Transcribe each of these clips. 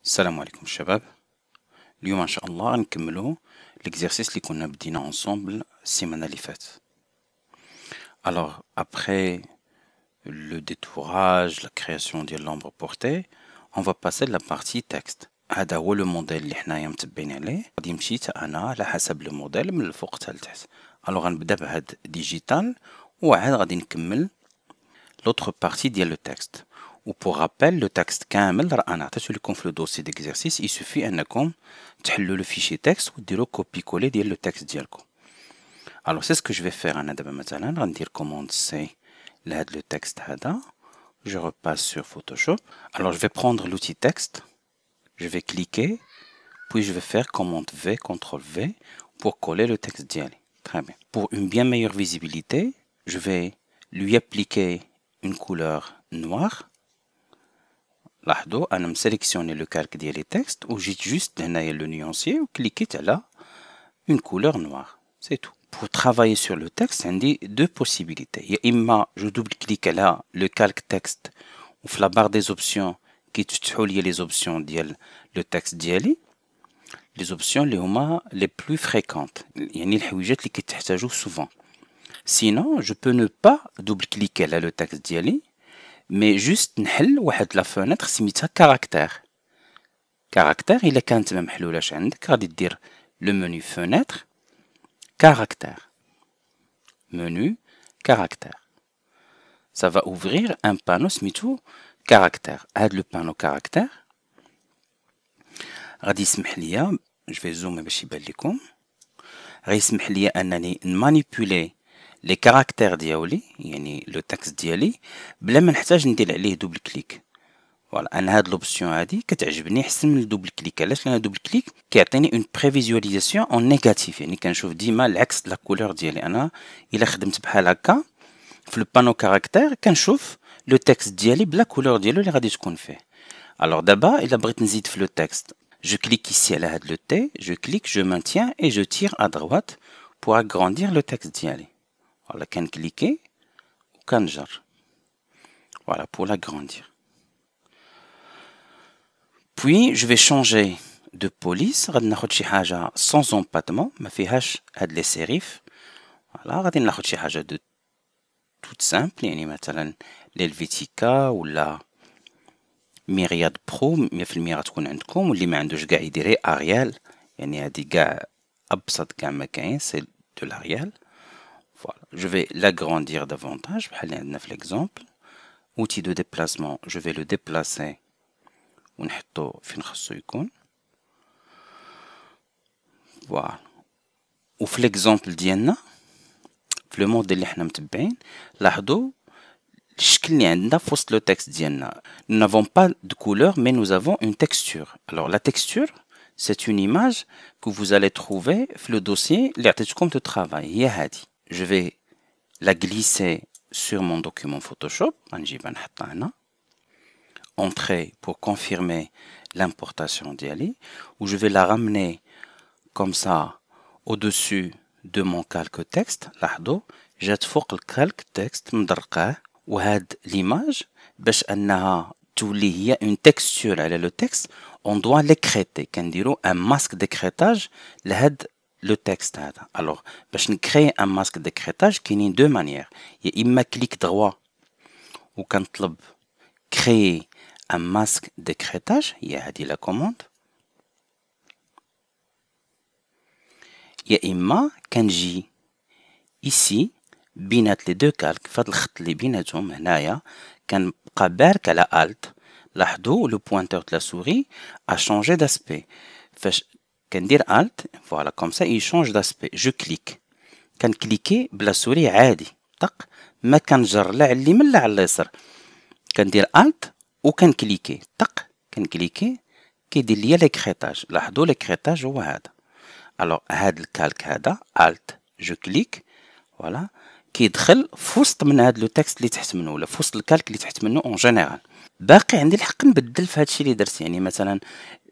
السلام عليكم الشباب. اليوم ان شاء الله غنكملو l'exercice اللي كنا بدينا ensemble السيمانه اللي فات. Alors après le détourage, la création ديال l'ombre portée, on va passer la partie texte. هذا هو لو موديل اللي حنايا متبعين عليه. غادي نمشي انا على حسب لو موديل من الفوق حتى لتحت. الوغ غنبدا بهاد ديجيتال وعاد غادي نكمل l'autre partie ديال لو تكست. و pour rappel لو تكست كامل راه انا عطيتو لكم في لو دوسي ديكزارسيس. il suffit انكم تحلوا لو فيشي تكست وديروا كوبي كولي ديال لو تكست ديالكم. alors c'est ce que je vais faire انا دابا مثلا غندير commande C لهاد لو تكست هذا. je repasse sur Photoshop. alors je vais prendre l'outil texte, je vais cliquer, puis je vais faire commande V, CTRL V pour coller le texte diali. Très bien. Pour une bien meilleure visibilité, je vais lui appliquer une couleur noire. لاحظوا انا مسيليكسيوني لو كالك ديال لي تكست وجيت جوست هنايا لو نيونسي وكليكيت على une couleur noire. C'est tout. Pour travailler sur le texte, عندي deux possibilités. يا اما جو دوبل كليك على لو كالك تكست وفي لا بار دي اوبسيون كيتفتحوا لي لي اوبسيون ديال لو تكست ديالي. لي اوبسيون اللي هما لي بلو فريكونت، يعني الحويجات اللي كيتحتاجوا سوفون. Sinon, je peux ne pas double cliquer على لو تكست ديالي مي جوست نحل واحد لا فونيتر سميتها كاركتير. كاركتير الا كانت ما محلولاش عندك غادي دير لو منو فونيتر كاركتير. منو كاركتير. Ça va ouvrir un panneau سميتو كاركتير. هاد لو بانو كاركتير غادي يسمح ليا، جو في زوم باش يبان لكم، غيسمح ليا انني نمانيبولي لي كاركتير ديالي، يعني لو تكست ديالي بلا ما نحتاج ندير عليه دوبل كليك. فوالا انا هاد لوبسيون هادي كتعجبني احسن من الدوبل كليك. علاش؟ لان الدوبل كليك كيعطيني اون بريفيزواليزاسيون اون نيجاتيف، يعني كنشوف ديما العكس لا كولور ديالي. انا الا خدمت بحال هكا في البانو كاركتير كنشوف لو تكست ديالي بلا كولور ديالو اللي غادي تكون فيه. الوغ دابا الا بغيت نزيد في لو تكست، je clique ici على هاد لو تي، je clique, je maintiens et je tire à droite pour agrandir le texte ديالي. Voilà, كنكليكي وكنجر. Voilà, pour l'agrandir. Puis je vais changer de police. غادي ناخد شي حاجة sans empattement، ما فيهاش هاد لي سيريف. Voilà, غادي ناخد شي حاجة de toute simple، يعني مثلا للفيتيكا ولا ميرياد برو 100% غتكون عندكم، واللي ما عندوش كاع يدير اريال، يعني هادي كاع ابسط كاع ما كاين، سي دو l'Arial. Voilà, je vais l'agrandir davantage بحال اللي عندنا في l'exemple. outil de déplacement, je vais le déplacer ونحطو فين خصو يكون. فوالا، وفي l'exemple ديالنا في لو موديل اللي حنا متبعين لاحظوا الشكل اللي عندنا في وسط لو تكست ديالنا. nous n'avons pas de couleur mais nous avons une texture. alors la texture c'est une image que vous allez trouver في le dossier اللي عطيتكم de travail. هي هادي. je vais la glisser sur mon document Photoshop. غنجيبها نحطها هنا. Entrée pour confirmer l'importation d'Ali, où je vais la ramener comme ça au-dessus de mon calque texte. لاحظوا جات فوق الكالك تكست مدرقاه، وهاد l'image باش انها تولي هي une texture على لو تكست on doit l'écréter. كنديرو un masque d'écrétage لهاد لو تكست هذا. alors باش نكري un masque d'écrétage كاينين دو مانيير، يا اما كليك دغوا وكنطلب créer un masque d'écrétage، هي هادي لا كوموند، يا اما كنجي ici بينات لي دو كالك فهاد الخط اللي بيناتهم هنايا كنبقى بارك على الت. لاحظوا لو بوينتور د لا سوري ا شونجي داسبي. فاش كندير الت فوالا كوم سا يشونج داسبي. جو كليك، كنكليكي بلا سوري عادي طق، ما كنجر لا على اليمين لا على اليسار. كندير الت وكنكليكي طق، كنكليكي كيدير ليا ليكريتاج. لاحظوا ليكريتاج هو هذا. الوغ هاد الكالك هذا الت جو كليك فوالا كيدخل في وسط من هاد لو تكست اللي تحت منه ولا في وسط الكالك اللي تحت منه اون جينيرال. باقي عندي الحق نبدل في هادشي اللي درت، يعني مثلا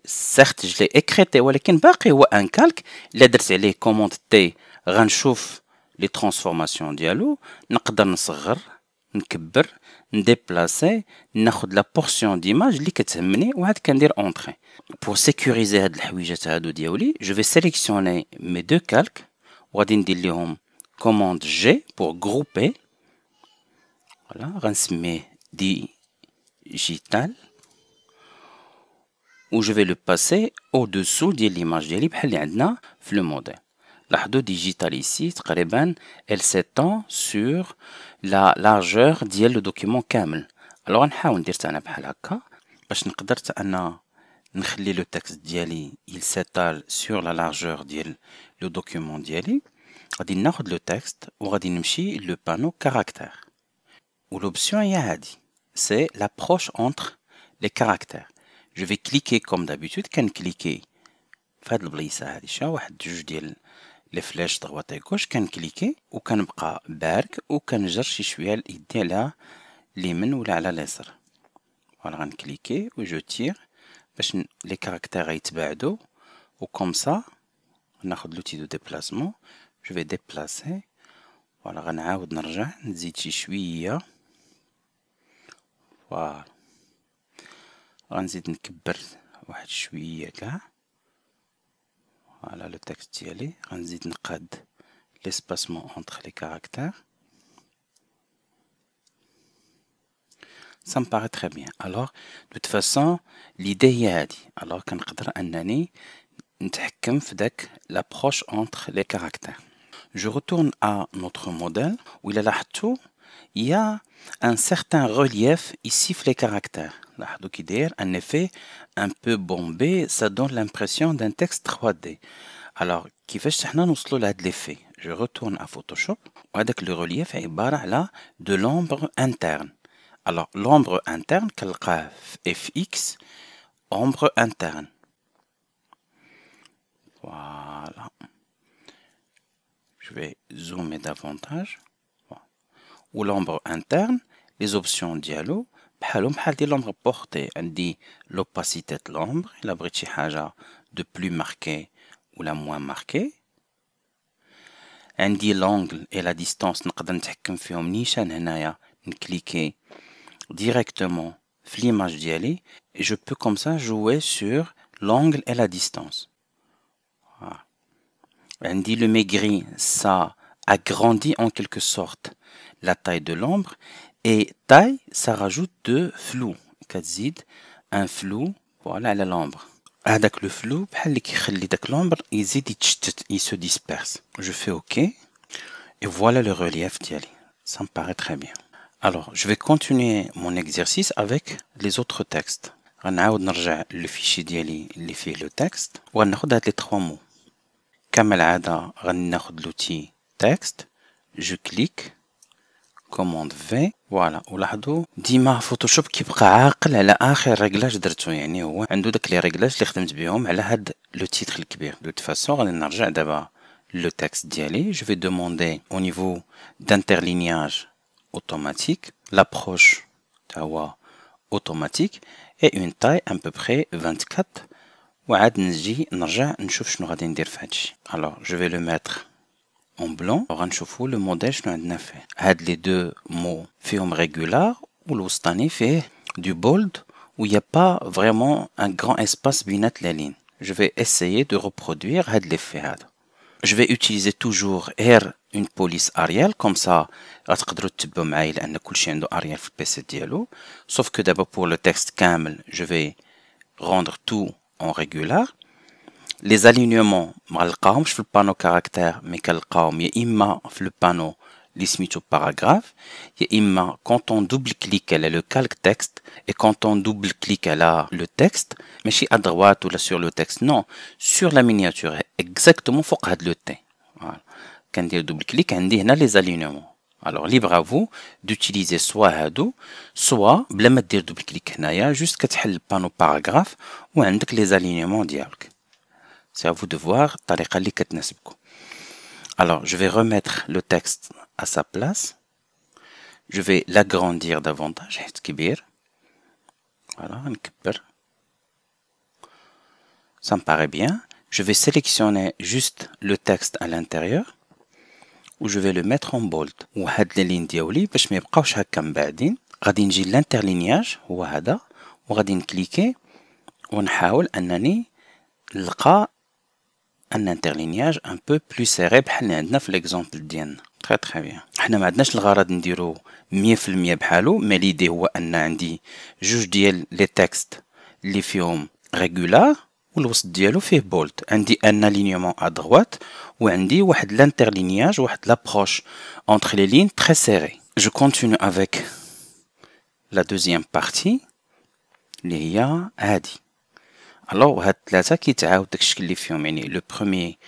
سيغت جو لي اكريتي ولكن باقي هو ان كالك. الا درت عليه كوموند تي غنشوف لي ترانسفورماسيون ديالو، نقدر نصغر نكبر نديبلاسي ناخد لا بورسيون ديماج اللي كتهمني وعاد كندير اونطري. pour sécuriser هاد الحويجات هادو ديالي je vais sélectionner mes deux calques وغادي ندير ليهم commande G pour grouper. voilà غنسميه digital où je vais le passer au-dessous de l'image ديالي بحال اللي عندنا في le modèle. لاحظوا digital ici تقريبا elle s'étend sur la largeur ديال لو دوكيمون كامل. alors غنحاول ندير حتى انا بحال هكا باش نقدر حتى انا نخلي لو تكست ديالي il s'étale sur la largeur ديال لو دوكيمون ديالي. غادي ناخد لو تكست وغادي نمشي لو بانو كاركتير و l'option هي هادي c'est l'approche entre les caractères. je vais cliquer comme d'habitude كنكليكي في هاد البليصه هادي شا واحد جوج ديال لي فلاش دغوات اي كوش كنكليكي وكنبقى بارك وكنجر شي شويه يدي على اليمين ولا على اليسار. فوالا غنكليكي و جو تير باش لي كاركتير يتباعدوا و كوم سا ناخد لوتي دو ديبلاسمون جو في ديبلاسي. فوالا غنعاود نرجع نزيد شي شويه. فوالا غنزيد نكبر واحد شويه كاع. فوالا لو تكست ديالي غنزيد نقاد l'espacement entre les caractères. Ça me paraît très bien. Alors, de toute façon, l'idée هي هادي. alors كنقدر أنني نتحكم في داك l'approche entre les caractères. Je retourne à notre modèle où il a لاحظتوا il y a un certain relief ici في les caractères. لاحظوا كي داير un effet un peu bombé, ça donne l'impression d'un texte 3D. alors كيفاش حنا نوصلوا لهاد l'effet. je retourne à Photoshop وهذاك le relief عبارة على de l'ombre interne. alors l'ombre interne كنلقاه في FX ombre interne. voilà je vais zoomer davantage. ou l'ombre interne les options ديالو بحالهم بحال ديال l'ombre portée. عندي l'opacité de l'ombre إلا بغيت شي حاجة de plus marqué ou la moins marqué. عندي l'angle et la distance نقدر نتحكم فيهم نيشان هنايا نكليكي directement في l'image ديالي et je peux comme ça jouer sur l'angle et la distance. voilà. عندي le maigri ça agrandit en quelque sorte la taille de l'ombre et taille ça rajoute de flou كتزيد un flou voilà على l'ombre. هذاك لو فلو بحال اللي كيخلي داك l'ombre يزيد يتشتت il se disperse. je fais OK et voilà le relief ديالي. ça me paraît très bien. alors je vais continuer mon exercice avec les autres textes. غنعاود نرجع للفيشي ديالي اللي فيه لو تكست وغناخد هاد لي 3 مو كما العاده. غناخد لوتي تكست جو كليك commande V. فوالا ولاحظوا ديما فوتوشوب كيبقى عاقل على اخر ريغلاج درتو يعني هو عنده داك لي ريغلاج اللي خدمت بهم على هاد لو تيتر الكبير. دو فاسون غادي نرجع دابا لو تكست ديالي. جو في دوموندي au niveau d'interlignage automatique l'approche تا هو automatique et une taille à peu près 24 وعاد نجي نرجع نشوف شنو غادي ندير في هادشي. alors je vais le mettre en blanc. غنشوفوا لو موديل شنو عندنا فيه. هاد لي دو مو فيهم ريغولار والوسطاني فيه du bold où il y a pas vraiment un grand espace بينات les lignes. je vais essayer de reproduire هاد l'effet هذا. je vais utiliser toujours une police Arial comme ça غتقدروا تتبعوا معايا لان كلشي عنده Arial في البيسي ديالو. sauf que d'abord pour le texte كامل je vais rendre tout en régular. les alignements ما غنلقاهمش في البانو كاركتير مي كنلقاهم يا اما في البانو اللي سميتو باراغراف يا اما quand on double clique على لو calque texte et quand on double clique على le texte ماشي à droite ولا sur le texte non sur la miniature exactement فوق هاد لو تي. voilà كندير double clique عندي هنا les alignements. alors libre à vous d'utiliser soit هادو soit بلا ما دير double clique هنايا juste كتحل البانو باراغراف وعندك les alignements ديالك. c'est à vous de voir الطريقة اللي كتناسبكم. alors je vais remettre le texte à sa place. je vais l'agrandir davantage حيت كبير. voilà نكبر. ça me paraît bien. je vais sélectionner juste le texte à l'intérieur و je vais le mettre en bold. وهاد لي لين دياولي باش ما يبقاوش هكا من بعدين غادي نجي لانترلينياج هو هذا وغادي نكليكي ونحاول انني نلقى ان انترلينياج ان بو بلو سيري بحال اللي عندنا في ليكزامبل ديالنا. تري بيان. حنا ما عندناش الغرض نديرو 100% بحالو، مي ليدي هو ان عندي جوج ديال لي تكست اللي فيهم ريغولار والوسط ديالو فيه بولد. عندي ان الينيومون ا droite وعندي واحد لانترلينياج واحد لابروش entre les lignes très serrées. Je continue avec la deuxième partie اللي هي هادي. alors هاد الثلاثه كيتعاود داك الشكل اللي فيهم، يعني لو بروميي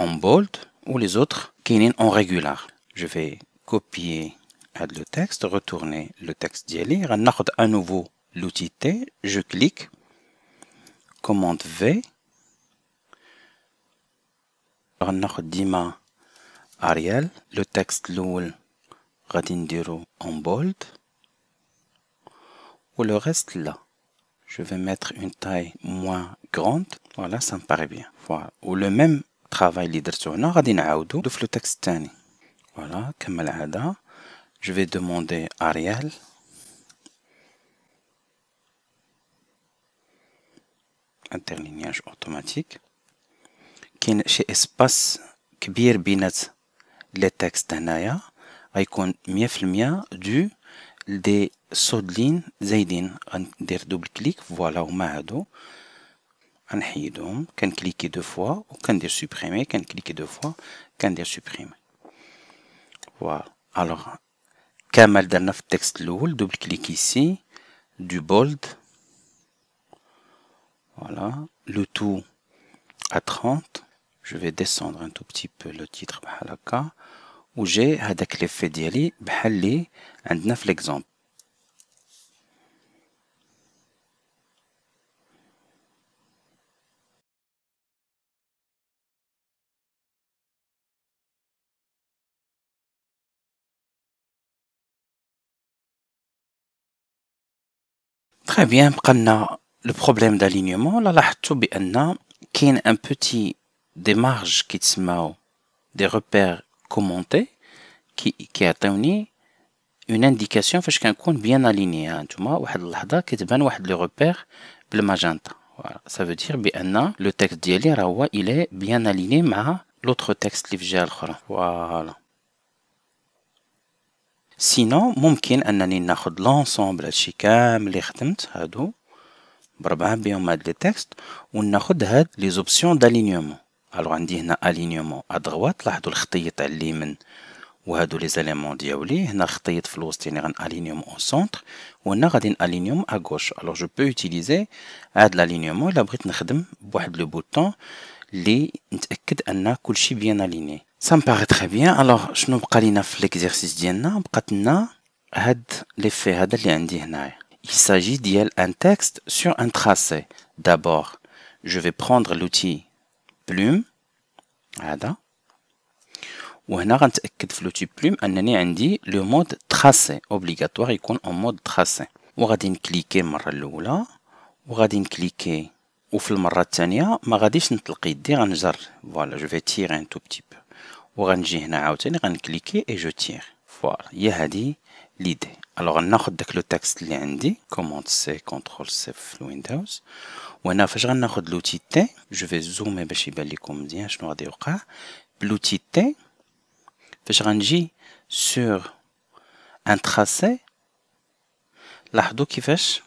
en bold و les autres كاينين en régular. je vais copier هاد le texte, retourner le texte ديالي، غناخد à nouveau l'outil T, je clique commande V، غناخد ديما Arial. le texte الأول غادي نديرو en bold و le reste là. je vais mettre une taille moins grande. voilà, ça me paraît bien. voilà. و le même travail اللي درتو هنا غادي نعاودو في le texte الثاني. voilà كما العادة. je vais demander Arial. interlignage automatique. كاين شي اسباس كبير بينات لي تكست هنايا غيكون 100% دو دي صود لين زايدين. غندير دوبل كليك فوالا هما هادو غنحيدهم، كنكليكي دو فوا وكندير سوبريمي، كنكليكي دو فوا كندير سوبريمي. فوالا الوغ كامل درنا في التكست الاول دوبل كليك ici du bold. voilà le tout à 30. je vais descendre un tout petit peu le titre بحال هكا و جي هذاك ليفي ديالي بحال اللي عندنا في ليكزامبل. très bien. بقى لنا لو بروبليم d'alignement. لا لاحظتوا بان كاين ان بوتي دي مارج كيتسماو دي repères commentés كيعطيوني اون انديكاسيون فاش كنكون بيان اليني. ها نتوما واحد اللحظه كتبان واحد لو repère بالماجنتا. فوالا ça veut dire بان لو تكست ديالي راه هو الى بيان اليني مع لوتر تكست اللي في الجهه الاخرى. فوالا سينو ممكن انني ناخد لونسومبل هادشي كامل اللي خدمت هادو بربعه بهم هاد لي تكست وناخد هاد لي زوبسيون دالينيومون. الوغ عندي هنا الينيومون ا droite، لاحظوا الخطيط على اليمين وهادو لي زاليمون دياولي. هنا الخطيط في الوسط يعني غنالينيوم او سونتر، وهنا غادي نالينيوم ا غوش. الوغ جو بو اوتيليزي هاد الالينيومون الا بغيت نخدم بواحد لو بوطون اللي نتاكد ان كلشي بيان اليني. ça me paraît très bien. alors شنو بقى لينا في ليكزيرسيس ديالنا؟ بقات لنا هاد ليفي هذا اللي عندي هنايا. il s'agit ديال un texte sur un tracé. d'abord je vais prendre l'outil plume هذا، وهنا غنتاكد في لوتي بلوم انني عندي لو مود تراسي اوبليغاتوار يكون اون مود تراسي. وغادي نكليكي المره الاولى وغادي نكليكي وفي المره الثانيه ما غاديش نطلق يدي غنجر. فوالا جو في تير ان تو بتي بو وغنجي هنا عاوتاني غنكليكي اي جو تير. فوالا هي هادي ليدي. الوغ ناخد داك لو تكست اللي عندي كوموند سي كونترول سي في الويندوز، وهنا فاش غناخد لوتي تي جو في زومي باش يبان لكم مزيان شنو غادي يوقع بلوتي تي. فاش غنجي سور ان تراسي لاحظوا كيفاش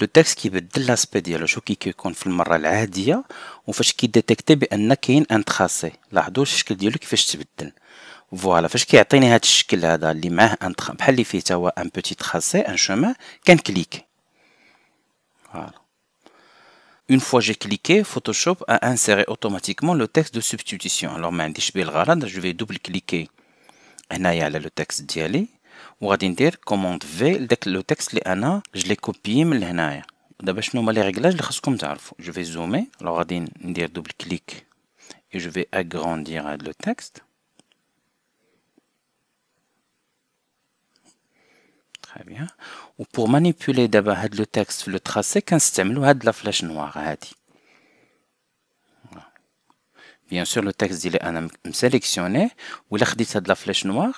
لو تكست كيبدل لاسبي ديالو. شو كيكون في المره العاديه وفاش كيديتيكتي بان كاين ان تراسي. لاحظوا الشكل ديالو كيفاش تبدل. فوالا فاش كيعطيني هذا الشكل هذا اللي معاه ان بحال اللي فيه تا هو ان بوتي تراسي ان شومان كنكليك. فوالا une fois j'ai cliqué Photoshop a inséré automatiquement le texte de substitution. alors ما عنديش بيه الغرض. je vais double cliquer هنايا على لو تكست ديالي وغادي ندير كوموند في لداك لو تكست اللي انا جلي كوبيي من هنايا. دابا شنو هما لي ريغلاج اللي خاصكم تعرفوا. جو في زومي الوغ غادي ندير دوبل كليك et je vais agrandir le texte. très bien. و pour manipuler دابا هاد لو تكست في لو تراسي كنستعملوا هاد لا فلاش نوار هادي. بيان سور لو تكست ديالي انا مسيليكسيونيه، ولا خديت هاد لا فلاش نوار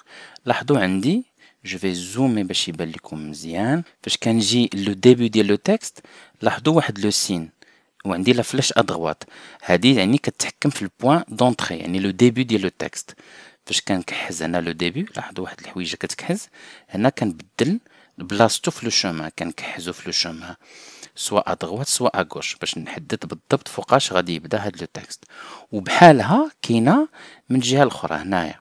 لاحظوا عندي جو في زومي باش يبان لكم مزيان. فاش كنجي لو ديبي ديال لو تكست لاحظوا واحد لو سين وعندي لا فلاش ادغوات، هادي يعني كتحكم في البوان دونطري يعني لو ديبي ديال لو تكست. فاش كنكحز هنا لو ديبي لاحظوا واحد الحويجه كتكحز هنا كنبدل بلاصتو في لو شومان، كنكحزو في لو شومان سواء ادغوات سواء اغوش باش نحدد بالضبط فوقاش غادي يبدا هاد لو تكست. وبحالها كاينه من الجهه الاخرى هنايا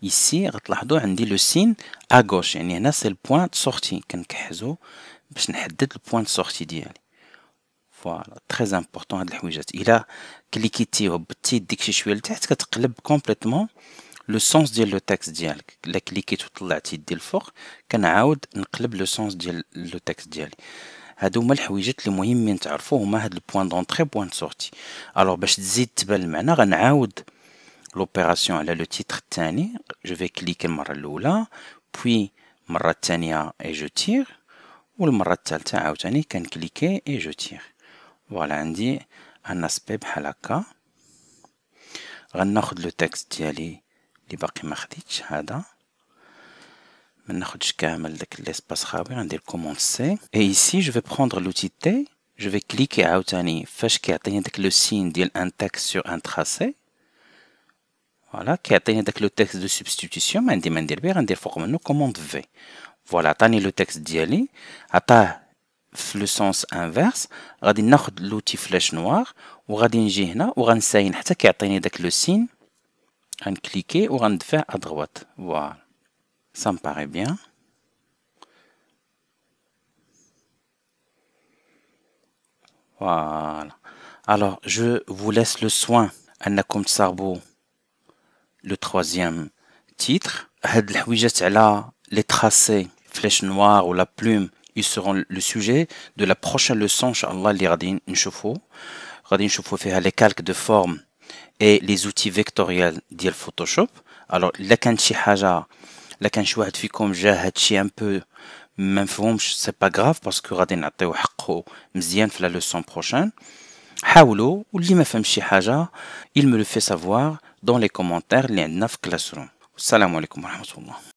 ici غتلاحظوا عندي لو سين اغوش يعني هنا سي البوان دو سورتي، كنكحزو باش نحدد البوان دو سورتي ديالي. فوالا تري امبورطون هاد الحويجات، الا كليكيتي وهبطتي يديك شي شويه لتحت كتقلب كومبليتمون لو سونس ديال لو تكست ديالك. الا كليكيت وطلعت يدي الفوق كنعاود نقلب لو سونس ديال لو تكست ديالي. هادو هما الحويجات اللي مهمين تعرفوا، هما هاد البوان دونطري بوان دو سورتي. الوغ باش تزيد تبان المعنى غنعاود لوبيراسيون على لو تيتر الثاني، جو في كليكي المره الاولى بوي المره الثانيه اي جو تير، والمره الثالثه عاوتاني كنكليكي اي جو تير. فوالا عندي ان اسبي بحال هكا. غناخد لو تكست ديالي اللي باقي ما خديتش هذا، ما ناخدش كامل داك ليسباس خاوي، غندير كوموند سي اي ici je vais prendre l'outil T، je vais cliquer عاوتاني فاش كيعطيني داك لو سين ديال ان تكست سور ان تراسي. فوالا كيعطيني داك لو تكست دو سبستيتيسيون، ما عندي ما ندير بيه، غندير فوق منو كوموند في. فوالا عطاني لو تكست ديالي، عطاه في لو سونس انفيرس. غادي ناخد لوتي فلاش نوار وغادي نجي هنا وغنساين حتى كيعطيني داك لو سين، غنكليكي وغندفع ادغوات. فوالا ça me paraît bien. Voilà. Alors, je vous laisse le soin أنكم تصاوبوا le troisième titre. هاد الحويجات على les tracés flèche noire ou la plume ils seront le sujet de la prochaine leçon inchallah اللي غادي نشوفوا فيها les calques de forme et les outils vectoriels ديال Photoshop. alors إلا كانت شي حاجة لا كان شي واحد فيكم جا هادشي ان بو ما مفهومش سي با غراف باسكو غادي نعطيو حقه مزيان في لا لوسون بروشين. حاولوا، واللي ما فهمش شي حاجه il me le fait savoir dans les commentaires اللي عندنا في كلاسروم. السلام عليكم ورحمه الله.